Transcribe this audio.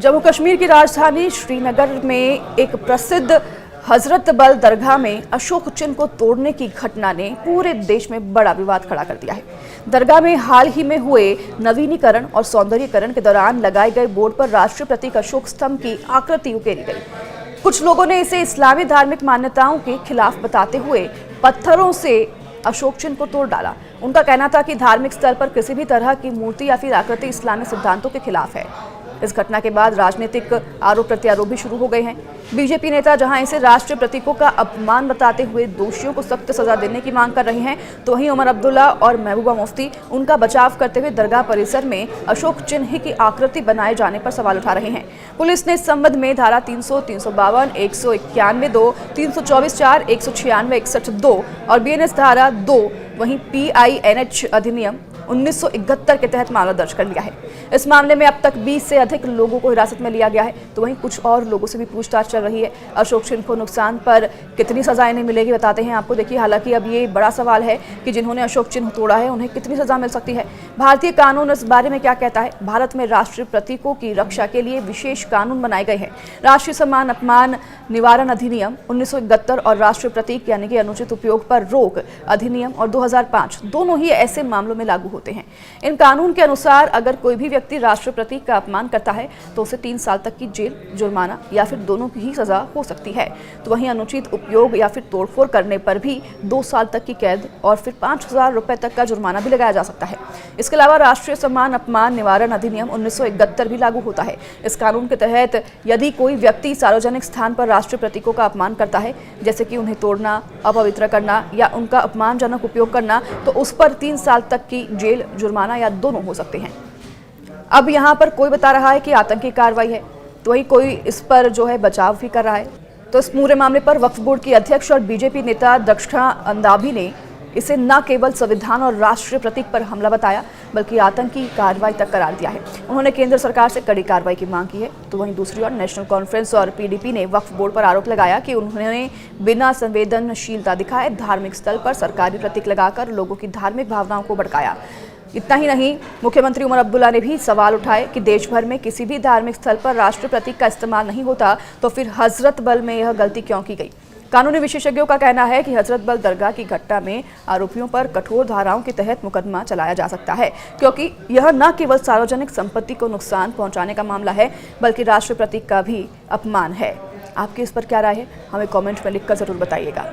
जम्मू कश्मीर की राजधानी श्रीनगर में एक प्रसिद्ध हजरत बल दरगाह में अशोक चिन्ह को तोड़ने की घटना ने पूरे देश में बड़ा विवाद खड़ा कर दिया है। दरगाह में हाल ही में हुए नवीनीकरण और सौंदर्यीकरण के दौरान लगाए गए बोर्ड पर राष्ट्रीय प्रतीक अशोक स्तंभ की आकृति उकेरी गई। कुछ लोगों ने इसे इस्लामी धार्मिक मान्यताओं के खिलाफ बताते हुए पत्थरों से अशोक चिन्ह को तोड़ डाला। उनका कहना था कि धार्मिक स्तर पर किसी भी तरह की मूर्ति या फिर आकृति इस्लामी सिद्धांतों के खिलाफ है। इस घटना के बाद राजनीतिक आरोप प्रत्यारोप भी शुरू हो गए हैं। बीजेपी नेता जहां इसे राष्ट्रीय प्रतीकों का अपमान बताते हुए दोषियों को सख्त सजा देने की मांग कर रहे हैं, तो वहीं उमर अब्दुल्ला और महबूबा मुफ्ती उनका बचाव करते हुए दरगाह परिसर में अशोक चिन्ह की आकृति बनाए जाने पर सवाल उठा रहे हैं। पुलिस ने इस संबंध में धारा 300, 352, 191(2), 324(4), 196, 61(2) और बीएनएस धारा 2 वहीं PINH अधिनियम 1971 के तहत मामला दर्ज कर लिया है। इस मामले में अब तक 20 से अधिक लोगों को हिरासत में लिया गया है, तो वहीं कुछ और लोगों से भी पूछताछ चल रही है। अशोक चिन्ह को नुकसान पर कितनी सजाएं नहीं मिलेगी बताते हैं आपको। देखिए, हालांकि अब ये बड़ा सवाल है कि जिन्होंने अशोक चिन्ह तोड़ा है उन्हें कितनी सजा मिल सकती है। भारतीय कानून इस बारे में क्या कहता है? भारत में राष्ट्रीय प्रतीकों की रक्षा के लिए विशेष कानून बनाए गए हैं। राष्ट्रीय सम्मान अपमान निवारण अधिनियम 1971 और राष्ट्रीय प्रतीक यानी कि अनुचित उपयोग पर रोक अधिनियम और 2005 दोनों ही ऐसे मामलों में लागू होते हैं। इन कानून के अनुसार अगर कोई भी व्यक्ति राष्ट्रीय प्रतीक का अपमान करता है तो उसे 3 साल तक की जेल, जुर्माना या फिर दोनों की ही सजा हो सकती है। तो वहीं अनुचित उपयोग या फिर तोड़फोड़ करने पर भी 2 साल तक की कैद और फिर 5,000 रुपए तक का जुर्माना भी लगाया जा सकता है। इसके अलावा राष्ट्रीय सम्मान अपमान निवारण अधिनियम 1971 भी लागू होता है। इस कानून के तहत यदि कोई व्यक्ति सार्वजनिक स्थान पर राष्ट्रीय प्रतीकों का अपमान करता है, जैसे कि उन्हें तोड़ना, अपवित्र करना या उनका अपमानजनक उपयोग करना, तो उस पर 3 साल तक की जेल, जुर्माना या दोनों हो सकते हैं। अब यहाँ पर कोई बता रहा है कि आतंकी कार्रवाई है, तो वही कोई इस पर जो है बचाव भी कर रहा है। तो इस पूरे मामले पर वक्फ बोर्ड की अध्यक्ष और बीजेपी नेता दक्षा अंदाबी ने इसे न केवल संविधान और राष्ट्रीय प्रतीक पर हमला बताया, बल्कि आतंकी कार्रवाई तक करार दिया है। उन्होंने केंद्र सरकार से कड़ी कार्रवाई की मांग की है। तो वहीं दूसरी ओर नेशनल कॉन्फ्रेंस और PDP ने वक्फ बोर्ड पर आरोप लगाया कि उन्होंने बिना संवेदनशीलता दिखाए धार्मिक स्थल पर सरकारी प्रतीक लगाकर लोगों की धार्मिक भावनाओं को भड़काया। इतना ही नहीं, मुख्यमंत्री उमर अब्दुल्ला ने भी सवाल उठाए कि देश भर में किसी भी धार्मिक स्थल पर राष्ट्रीय प्रतीक का इस्तेमाल नहीं होता, तो फिर हजरत बल में यह गलती क्यों की गई? कानूनी विशेषज्ञों का कहना है कि हजरत बल दरगाह की घटना में आरोपियों पर कठोर धाराओं के तहत मुकदमा चलाया जा सकता है, क्योंकि यह न केवल सार्वजनिक संपत्ति को नुकसान पहुंचाने का मामला है, बल्कि राष्ट्रीय प्रतीक का भी अपमान है। आपकी इस पर क्या राय है? हमें कमेंट में लिखकर जरूर बताइएगा।